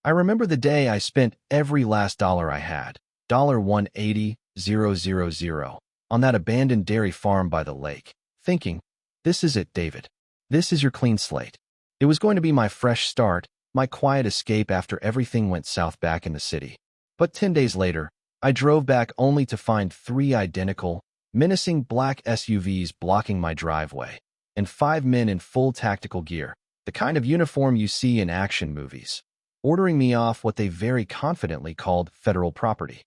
I remember the day I spent every last dollar I had, $180,000, on that abandoned dairy farm by the lake, thinking, this is it, David. This is your clean slate. It was going to be my fresh start, my quiet escape after everything went south back in the city. But 10 days later, I drove back only to find 3 identical, menacing black SUVs blocking my driveway, and 5 men in full tactical gear, the kind of uniform you see in action movies, ordering me off what they very confidently called federal property.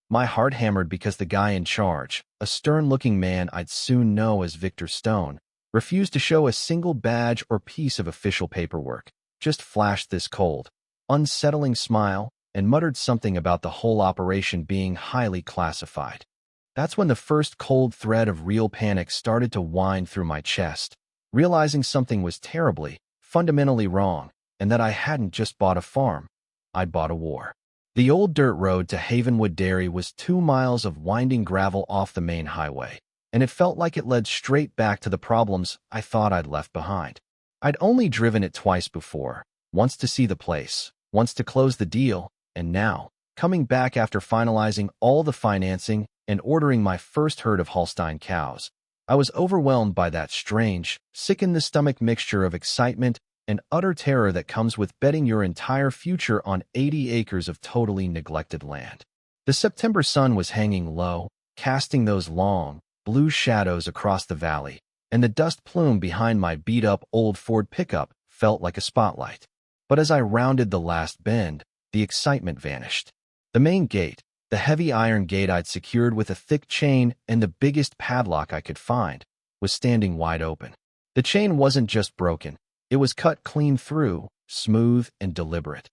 My heart hammered because the guy in charge, a stern-looking man I'd soon know as Victor Stone, refused to show a single badge or piece of official paperwork, just flashed this cold, unsettling smile and muttered something about the whole operation being highly classified. That's when the first cold thread of real panic started to wind through my chest, realizing something was terribly, fundamentally wrong, and that I hadn't just bought a farm, I'd bought a war. The old dirt road to Havenwood Dairy was 2 miles of winding gravel off the main highway, and it felt like it led straight back to the problems I thought I'd left behind. I'd only driven it twice before, once to see the place, once to close the deal, and now, coming back after finalizing all the financing and ordering my first herd of Holstein cows, I was overwhelmed by that strange, sick-in-the-stomach mixture of excitement and utter terror that comes with betting your entire future on 80 acres of totally neglected land. The September sun was hanging low, casting those long, blue shadows across the valley, and the dust plume behind my beat-up old Ford pickup felt like a spotlight. But as I rounded the last bend, the excitement vanished. The main gate, the heavy iron gate I'd secured with a thick chain and the biggest padlock I could find, was standing wide open. The chain wasn't just broken. It was cut clean through, smooth and deliberate.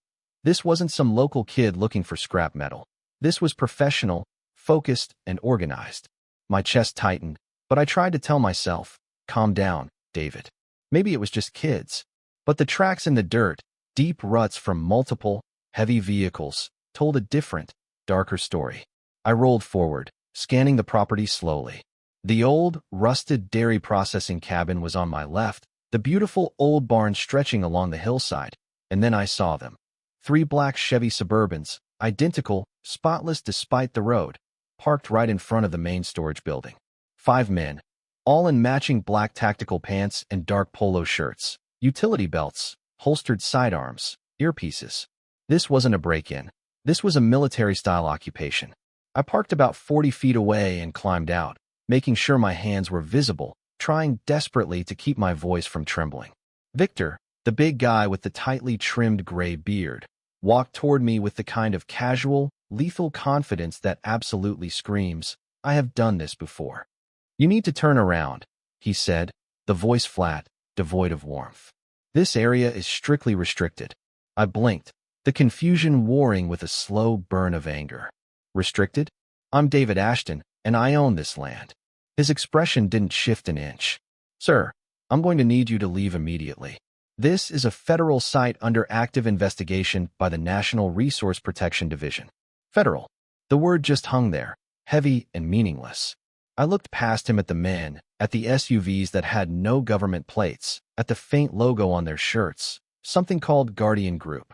This wasn't some local kid looking for scrap metal. This was professional, focused, and organized. My chest tightened, but I tried to tell myself, calm down, David. Maybe it was just kids. But the tracks in the dirt, deep ruts from multiple, heavy vehicles, told a different, darker story. I rolled forward, scanning the property slowly. The old, rusted dairy processing cabin was on my left, the beautiful old barn stretching along the hillside, and then I saw them. 3 black Chevy Suburbans, identical, spotless despite the road, parked right in front of the main storage building. 5 men, all in matching black tactical pants and dark polo shirts, utility belts, holstered sidearms, earpieces. This wasn't a break-in. This was a military-style occupation. I parked about 40 feet away and climbed out, making sure my hands were visible, trying desperately to keep my voice from trembling. Victor, the big guy with the tightly trimmed gray beard, walked toward me with the kind of casual, lethal confidence that absolutely screams, I have done this before. You need to turn around, he said, the voice flat, devoid of warmth. This area is strictly restricted. I blinked, the confusion warring with a slow burn of anger. Restricted? I'm David Ashton, and I own this land. His expression didn't shift an inch. Sir, I'm going to need you to leave immediately. This is a federal site under active investigation by the National Resource Protection Division. Federal. The word just hung there, heavy and meaningless. I looked past him at the men, at the SUVs that had no government plates, at the faint logo on their shirts, something called Guardian Group.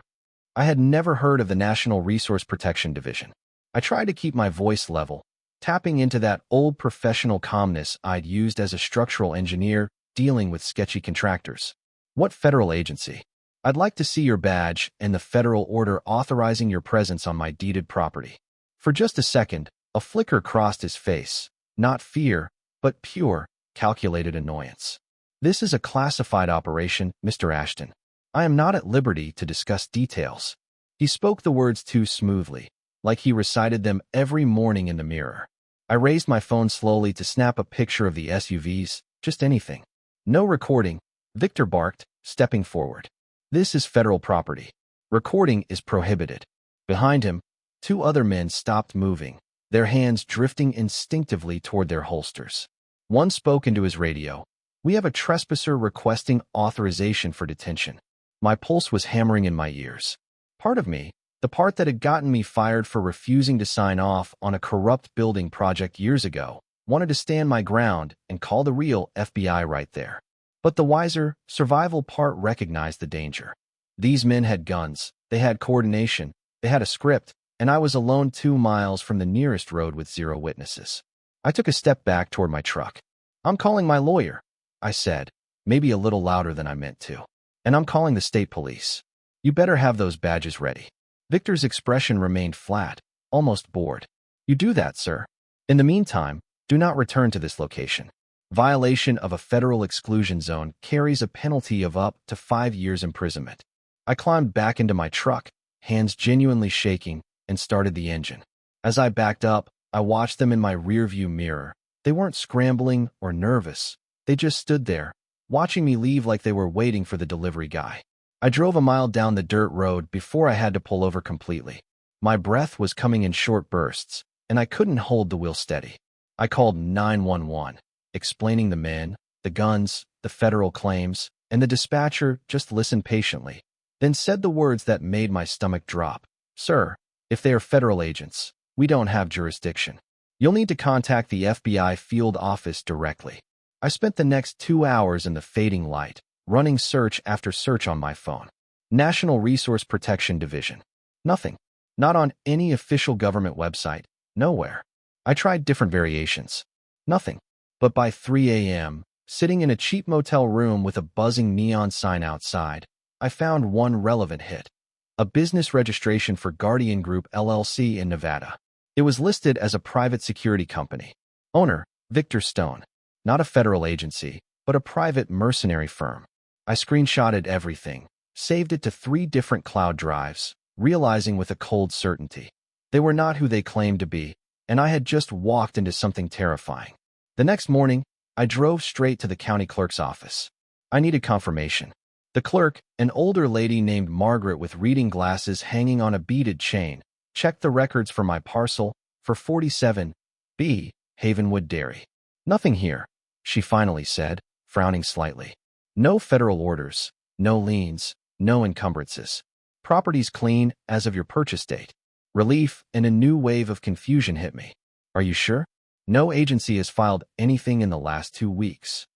I had never heard of the National Resource Protection Division. I tried to keep my voice level, tapping into that old professional calmness I'd used as a structural engineer dealing with sketchy contractors. What federal agency? I'd like to see your badge and the federal order authorizing your presence on my deeded property. For just a second, a flicker crossed his face, not fear, but pure, calculated annoyance. This is a classified operation, Mr. Ashton. I am not at liberty to discuss details. He spoke the words too smoothly, like he recited them every morning in the mirror. I raised my phone slowly to snap a picture of the SUVs, just anything. No recording, Victor barked, stepping forward. This is federal property. Recording is prohibited. Behind him, 2 other men stopped moving, their hands drifting instinctively toward their holsters. One spoke into his radio. We have a trespasser requesting authorization for detention. My pulse was hammering in my ears. Part of me, the part that had gotten me fired for refusing to sign off on a corrupt building project years ago, wanted to stand my ground and call the real FBI right there. But the wiser, survival part recognized the danger. These men had guns, They had coordination, they had a script, and I was alone 2 miles from the nearest road with zero witnesses. I took a step back toward my truck. "I'm calling my lawyer," I said, maybe a little louder than I meant to. "And I'm calling the state police. You better have those badges ready." Victor's expression remained flat, almost bored. "You do that, sir. In the meantime, do not return to this location. Violation of a federal exclusion zone carries a penalty of up to 5 years imprisonment." I climbed back into my truck, hands genuinely shaking, and started the engine. As I backed up, I watched them in my rearview mirror. They weren't scrambling or nervous. They just stood there, watching me leave like they were waiting for the delivery guy. I drove a mile down the dirt road before I had to pull over completely. My breath was coming in short bursts, and I couldn't hold the wheel steady. I called 911, explaining the men, the guns, the federal claims, and the dispatcher just listened patiently, then said the words that made my stomach drop. "Sir, if they are federal agents, we don't have jurisdiction. You'll need to contact the FBI field office directly." I spent the next 2 hours in the fading light, running search after search on my phone. National Resource Protection Division. Nothing. Not on any official government website. Nowhere. I tried different variations. Nothing. But by 3 a.m., sitting in a cheap motel room with a buzzing neon sign outside, I found one relevant hit. A business registration for Guardian Group LLC in Nevada. It was listed as a private security company. Owner, Victor Stone. Not a federal agency, but a private mercenary firm. I screenshotted everything, saved it to 3 different cloud drives, realizing with a cold certainty. They were not who they claimed to be, and I had just walked into something terrifying. The next morning, I drove straight to the county clerk's office. I needed confirmation. The clerk, an older lady named Margaret with reading glasses hanging on a beaded chain, checked the records for my parcel for 47B, Havenwood Dairy. "Nothing here," she finally said, frowning slightly. "No federal orders, no liens, no encumbrances. Property's clean as of your purchase date." Relief and a new wave of confusion hit me. "Are you sure? No agency has filed anything in the last 2 weeks."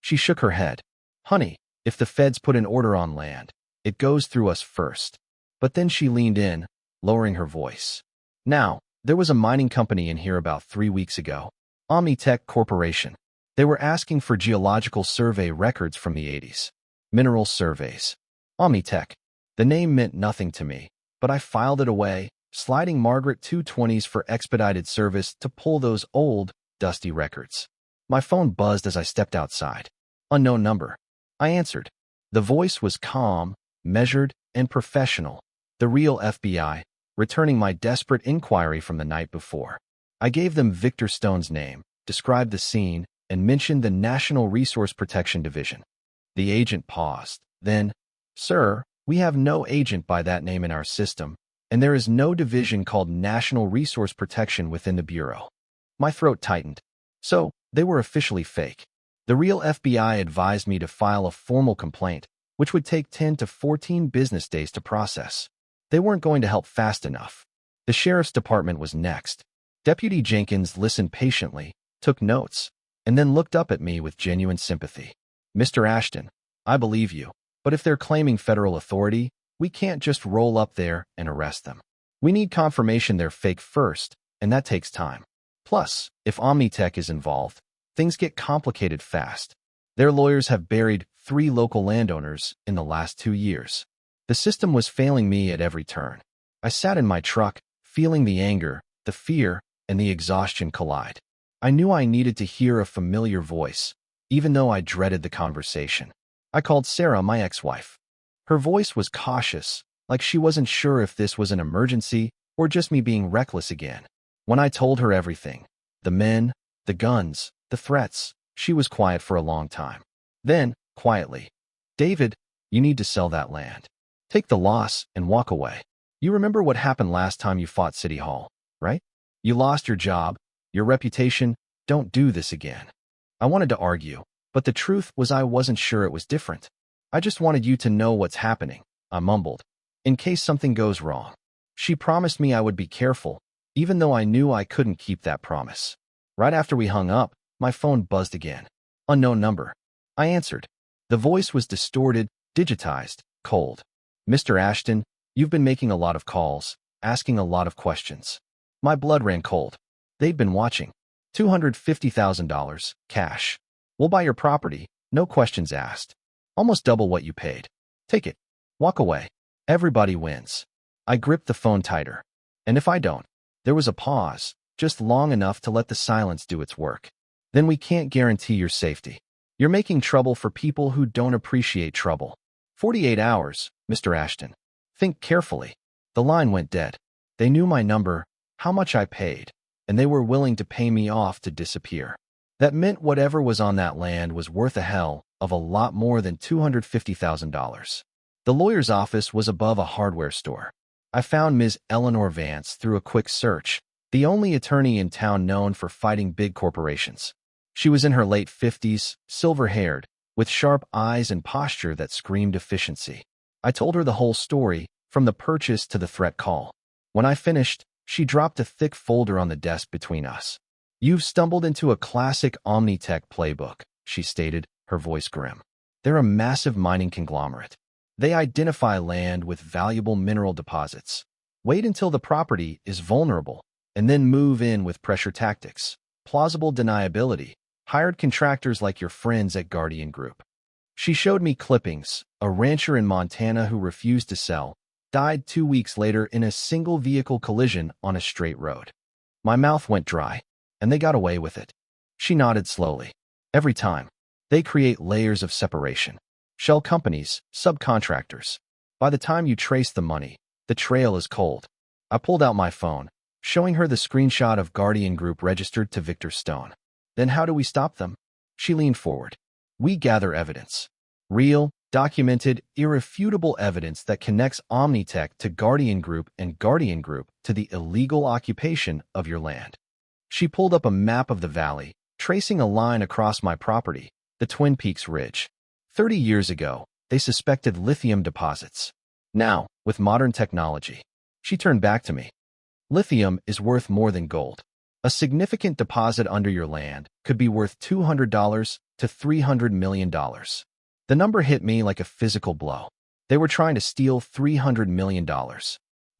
She shook her head. "Honey, if the feds put an order on land, it goes through us first." But then she leaned in, lowering her voice. "Now, there was a mining company in here about 3 weeks ago. Omnitech Corporation. They were asking for geological survey records from the 80s. Mineral surveys. Omnitech. The name meant nothing to me, but I filed it away, sliding Margaret 220s for expedited service to pull those old, dusty records. My phone buzzed as I stepped outside. Unknown number. I answered. The voice was calm, measured, and professional. The real FBI, returning my desperate inquiry from the night before. I gave them Victor Stone's name, described the scene, and mentioned the National Resource Protection Division. The agent paused. Then, "Sir, we have no agent by that name in our system, and there is no division called National Resource Protection within the Bureau." My throat tightened. So, they were officially fake. The real FBI advised me to file a formal complaint, which would take 10 to 14 business days to process. They weren't going to help fast enough. The sheriff's department was next. Deputy Jenkins listened patiently, took notes, and then looked up at me with genuine sympathy. "Mr. Ashton, I believe you, but if they're claiming federal authority, we can't just roll up there and arrest them. We need confirmation they're fake first, and that takes time. Plus, if Omnitech is involved, things get complicated fast. Their lawyers have buried 3 local landowners in the last 2 years. The system was failing me at every turn." I sat in my truck, feeling the anger, the fear, and the exhaustion collide. I knew I needed to hear a familiar voice, even though I dreaded the conversation. I called Sarah, my ex-wife. Her voice was cautious, like she wasn't sure if this was an emergency or just me being reckless again. When I told her everything, the men, the guns, the threats, she was quiet for a long time. Then, quietly, "David, you need to sell that land. Take the loss and walk away. You remember what happened last time you fought City Hall, right? You lost your job, your reputation. Don't do this again." I wanted to argue, but the truth was I wasn't sure it was different. "I just wanted you to know what's happening," I mumbled, "in case something goes wrong." She promised me I would be careful, even though I knew I couldn't keep that promise. Right after we hung up, my phone buzzed again. Unknown number. I answered. The voice was distorted, digitized, cold. "Mr. Ashton, You've been making a lot of calls, asking a lot of questions. My blood ran cold. They'd been watching. $250,000, cash. We'll buy your property, no questions asked. Almost double what you paid. Take it. Walk away. Everybody wins. I gripped the phone tighter. And if I don't? There was a pause, just long enough to let the silence do its work. Then we can't guarantee your safety. You're making trouble for people who don't appreciate trouble. 48 hours, Mr. Ashton. Think carefully. The line went dead. They knew my number, how much I paid, and they were willing to pay me off to disappear. That meant whatever was on that land was worth a hell of a lot more than $250,000. The lawyer's office was above a hardware store. I found Ms. Eleanor Vance through a quick search, the only attorney in town known for fighting big corporations. She was in her late 50s, silver-haired, with sharp eyes and posture that screamed efficiency. I told her the whole story, from the purchase to the threat call. When I finished, she dropped a thick folder on the desk between us. "You've stumbled into a classic Omnitech playbook," she stated, her voice grim. "They're a massive mining conglomerate. They identify land with valuable mineral deposits. Wait until the property is vulnerable, and then move in with pressure tactics, plausible deniability, hired contractors like your friends at Guardian Group." She showed me clippings. A rancher in Montana who refused to sell died 2 weeks later in a single-vehicle collision on a straight road. My mouth went dry, and they got away with it. She nodded slowly. Every time. They create layers of separation. Shell companies, subcontractors. By the time you trace the money, the trail is cold. I pulled out my phone, showing her the screenshot of Guardian Group registered to Victor Stone. "Then how do we stop them?" She leaned forward. "We gather evidence. Real, documented, irrefutable evidence that connects Omnitech to Guardian Group and Guardian Group to the illegal occupation of your land." She pulled up a map of the valley, tracing a line across my property, the Twin Peaks Ridge. 30 years ago, they suspected lithium deposits. Now, with modern technology, she turned back to me. Lithium is worth more than gold. A significant deposit under your land could be worth $200 to $300 million. The number hit me like a physical blow. They were trying to steal $300 million.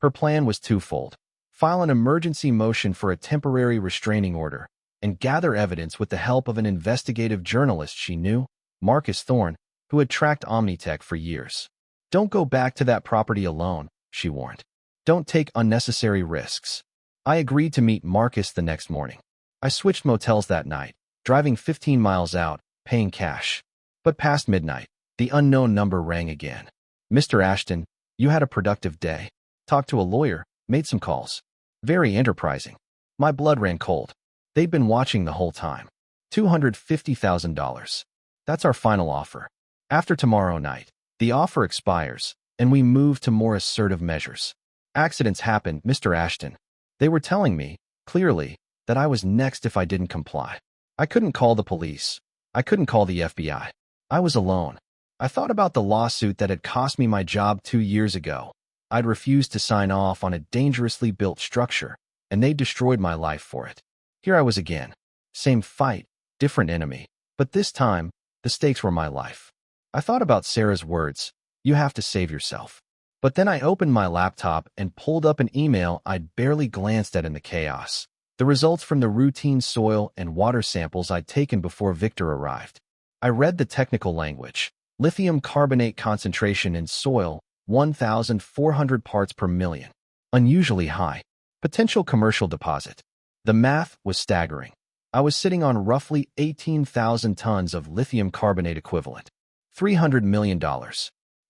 Her plan was twofold: file an emergency motion for a temporary restraining order and gather evidence with the help of an investigative journalist she knew, Marcus Thorne, who had tracked Omnitech for years. "Don't go back to that property alone," she warned. "Don't take unnecessary risks." I agreed to meet Marcus the next morning. I switched motels that night, driving 15 miles out, paying cash. But past midnight, the unknown number rang again. "Mr. Ashton, you had a productive day. Talked to a lawyer, made some calls. Very enterprising." My blood ran cold. They'd been watching the whole time. $250,000. That's our final offer. After tomorrow night, the offer expires, and we move to more assertive measures. "Accidents happen, Mr. Ashton." They were telling me, clearly, that I was next if I didn't comply. I couldn't call the police. I couldn't call the FBI. I was alone. I thought about the lawsuit that had cost me my job 2 years ago. I'd refused to sign off on a dangerously built structure, and they destroyed my life for it. Here I was again. Same fight, different enemy. But this time, the stakes were my life. I thought about Sarah's words, "You have to save yourself." But then I opened my laptop and pulled up an email I'd barely glanced at in the chaos. The results from the routine soil and water samples I'd taken before Victor arrived. I read the technical language. Lithium carbonate concentration in soil, 1,400 parts per million. Unusually high. Potential commercial deposit. The math was staggering. I was sitting on roughly 18,000 tons of lithium carbonate equivalent. $300 million.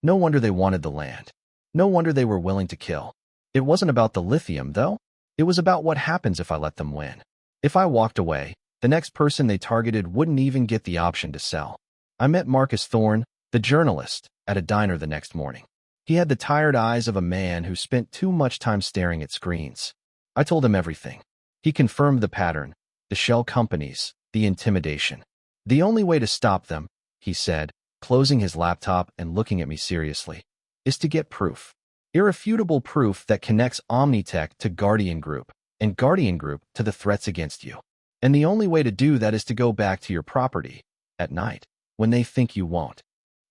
No wonder they wanted the land. No wonder they were willing to kill. It wasn't about the lithium, though. It was about what happens if I let them win. If I walked away, the next person they targeted wouldn't even get the option to sell. I met Marcus Thorne, the journalist, at a diner the next morning. He had the tired eyes of a man who spent too much time staring at screens. I told him everything. He confirmed the pattern, the shell companies, the intimidation. "The only way to stop them," he said, closing his laptop and looking at me seriously, "is to get proof. Irrefutable proof that connects Omnitech to Guardian Group, and Guardian Group to the threats against you. And the only way to do that is to go back to your property, at night, when they think you won't."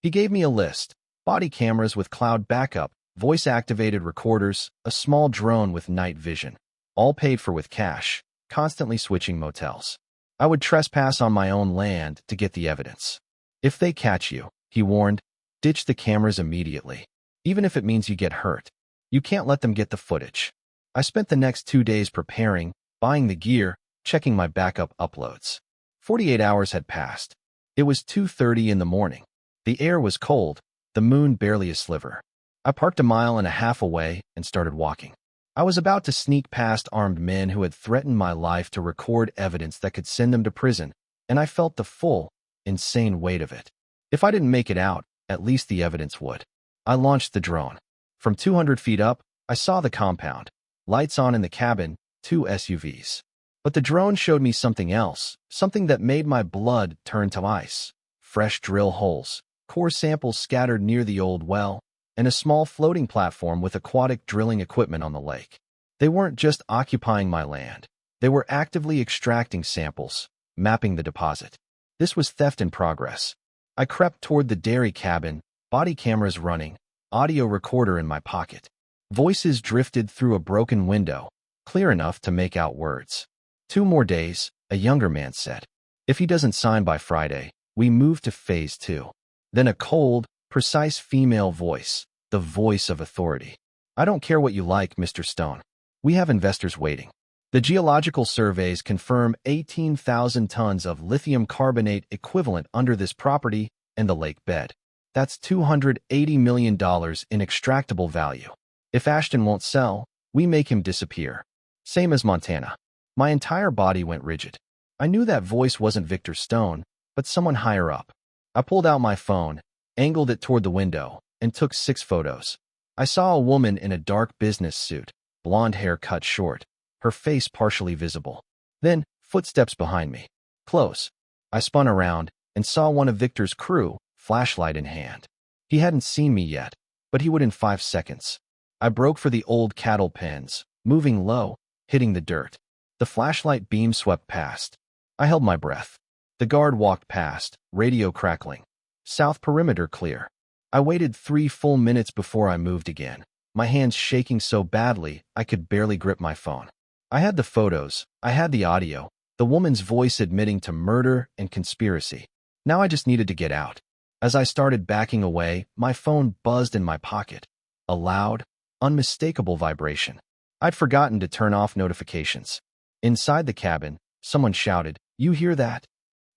He gave me a list: body cameras with cloud backup, voice-activated recorders, a small drone with night vision, all paid for with cash, constantly switching motels. I would trespass on my own land to get the evidence. If they catch you, he warned, ditch the cameras immediately. Even if it means you get hurt, you can't let them get the footage. I spent the next 2 days preparing, buying the gear, checking my backup uploads. 48 hours had passed. It was 2:30 in the morning. The air was cold, the moon barely a sliver. I parked a mile and a half away and started walking. I was about to sneak past armed men who had threatened my life to record evidence that could send them to prison, and I felt the full, insane weight of it. If I didn't make it out, at least the evidence would. I launched the drone. From 200 feet up, I saw the compound. Lights on in the cabin, 2 SUVs. But the drone showed me something else, something that made my blood turn to ice. Fresh drill holes, core samples scattered near the old well, and a small floating platform with aquatic drilling equipment on the lake. They weren't just occupying my land. They were actively extracting samples, mapping the deposit. This was theft in progress. I crept toward the dairy cabin, body cameras running, audio recorder in my pocket. Voices drifted through a broken window, clear enough to make out words. 2 more days, a younger man said. If he doesn't sign by Friday, we move to phase 2. Then a cold, precise female voice, the voice of authority. I don't care what you like, Mr. Stone. We have investors waiting. The geological surveys confirm 18,000 tons of lithium carbonate equivalent under this property and the lake bed. That's $280 million in extractable value. If Ashton won't sell, we make him disappear. Same as Montana. My entire body went rigid. I knew that voice wasn't Victor Stone, but someone higher up. I pulled out my phone, angled it toward the window, and took 6 photos. I saw a woman in a dark business suit, blonde hair cut short, her face partially visible. Then, footsteps behind me. Close. I spun around and saw one of Victor's crew, flashlight in hand. He hadn't seen me yet, but he would in 5 seconds. I broke for the old cattle pens, moving low, hitting the dirt. The flashlight beam swept past. I held my breath. The guard walked past, radio crackling. South perimeter clear. I waited 3 full minutes before I moved again, my hands shaking so badly I could barely grip my phone. I had the photos, I had the audio, the woman's voice admitting to murder and conspiracy. Now I just needed to get out. As I started backing away, my phone buzzed in my pocket. A loud, unmistakable vibration. I'd forgotten to turn off notifications. Inside the cabin, someone shouted, "You hear that?"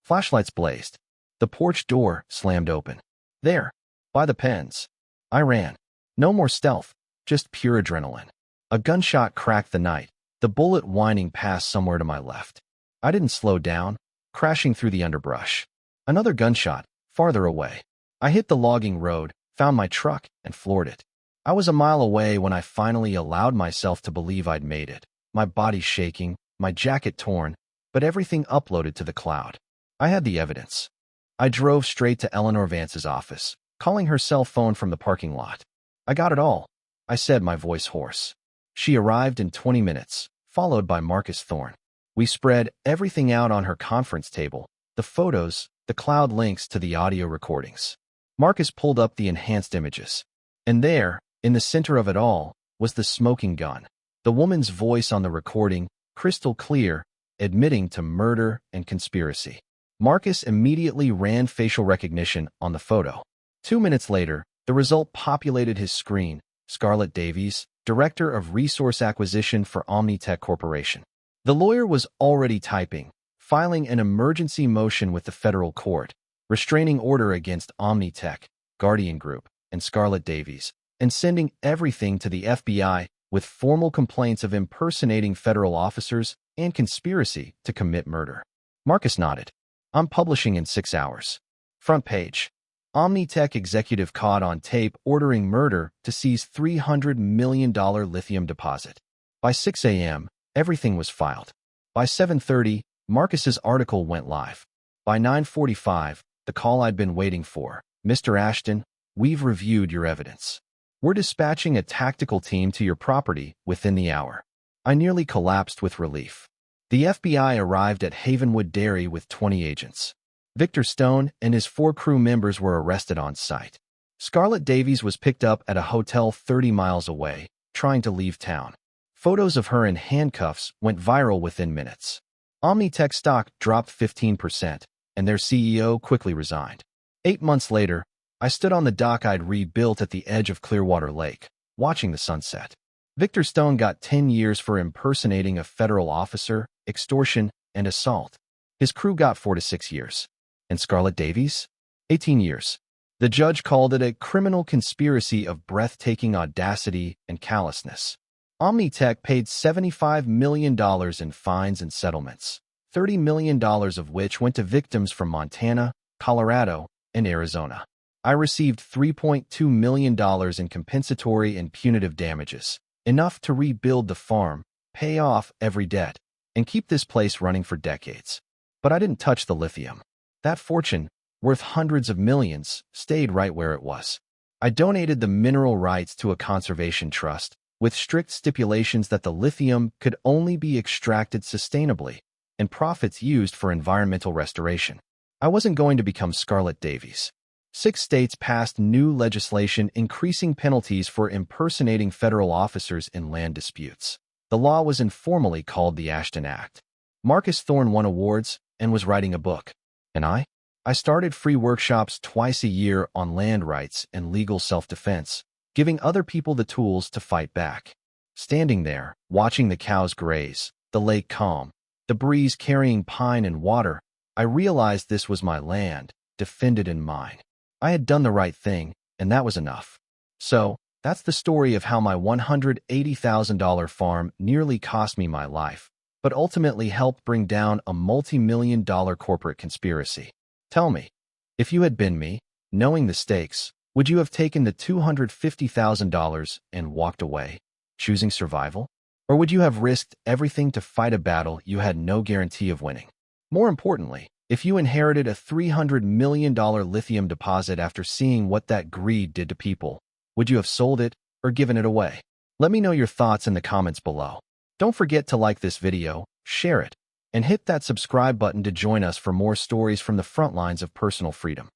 Flashlights blazed. The porch door slammed open. There, by the pens. I ran. No more stealth, just pure adrenaline. A gunshot cracked the night, the bullet whining past somewhere to my left. I didn't slow down, crashing through the underbrush. Another gunshot, farther away. I hit the logging road, found my truck, and floored it. I was a mile away when I finally allowed myself to believe I'd made it. My body shaking, my jacket torn, but everything uploaded to the cloud. I had the evidence. I drove straight to Eleanor Vance's office, calling her cell phone from the parking lot. "I got it all," I said, my voice hoarse. She arrived in 20 minutes, followed by Marcus Thorne. We spread everything out on her conference table, the photos, the cloud links to the audio recordings. Marcus pulled up the enhanced images. And there, in the center of it all, was the smoking gun. The woman's voice on the recording, crystal clear, admitting to murder and conspiracy. Marcus immediately ran facial recognition on the photo. 2 minutes later, the result populated his screen. Scarlett Davies, Director of Resource Acquisition for Omnitech Corporation. The lawyer was already typing, filing an emergency motion with the federal court, restraining order against Omnitech, Guardian Group, and Scarlett Davies, and sending everything to the FBI with formal complaints of impersonating federal officers and conspiracy to commit murder. Marcus nodded. "I'm publishing in 6 hours. Front page. Omnitech executive caught on tape ordering murder to seize $300 million lithium deposit." By 6 a.m., everything was filed. By 7:30, Marcus's article went live. By 9:45, the call I'd been waiting for. "Mr. Ashton, we've reviewed your evidence. We're dispatching a tactical team to your property within the hour." I nearly collapsed with relief. The FBI arrived at Havenwood Dairy with 20 agents. Victor Stone and his 4 crew members were arrested on site. Scarlett Davies was picked up at a hotel 30 miles away, trying to leave town. Photos of her in handcuffs went viral within minutes. Omnitech stock dropped 15%, and their CEO quickly resigned. 8 months later, I stood on the dock I'd rebuilt at the edge of Clearwater Lake, watching the sunset. Victor Stone got 10 years for impersonating a federal officer, extortion, and assault. His crew got 4 to 6 years. And Scarlett Davies? 18 years. The judge called it a criminal conspiracy of breathtaking audacity and callousness. Omnitech paid $75 million in fines and settlements, $30 million of which went to victims from Montana, Colorado, and Arizona. I received $3.2 million in compensatory and punitive damages, enough to rebuild the farm, pay off every debt, and keep this place running for decades. But I didn't touch the lithium. That fortune, worth hundreds of millions, stayed right where it was. I donated the mineral rights to a conservation trust, with strict stipulations that the lithium could only be extracted sustainably, and profits used for environmental restoration. I wasn't going to become Scarlett Davies. 6 states passed new legislation increasing penalties for impersonating federal officers in land disputes. The law was informally called the Ashton Act. Marcus Thorne won awards and was writing a book. And I started free workshops twice a year on land rights and legal self-defense, giving other people the tools to fight back. Standing there, watching the cows graze, the lake calm, the breeze carrying pine and water, I realized this was my land, defended and mine. I had done the right thing, and that was enough. So, that's the story of how my $180,000 farm nearly cost me my life, but ultimately helped bring down a multi-million-dollar corporate conspiracy. Tell me, if you had been me, knowing the stakes, would you have taken the $250,000 and walked away, choosing survival? Or would you have risked everything to fight a battle you had no guarantee of winning? More importantly, if you inherited a $300 million lithium deposit after seeing what that greed did to people, would you have sold it or given it away? Let me know your thoughts in the comments below. Don't forget to like this video, share it, and hit that subscribe button to join us for more stories from the front lines of personal freedom.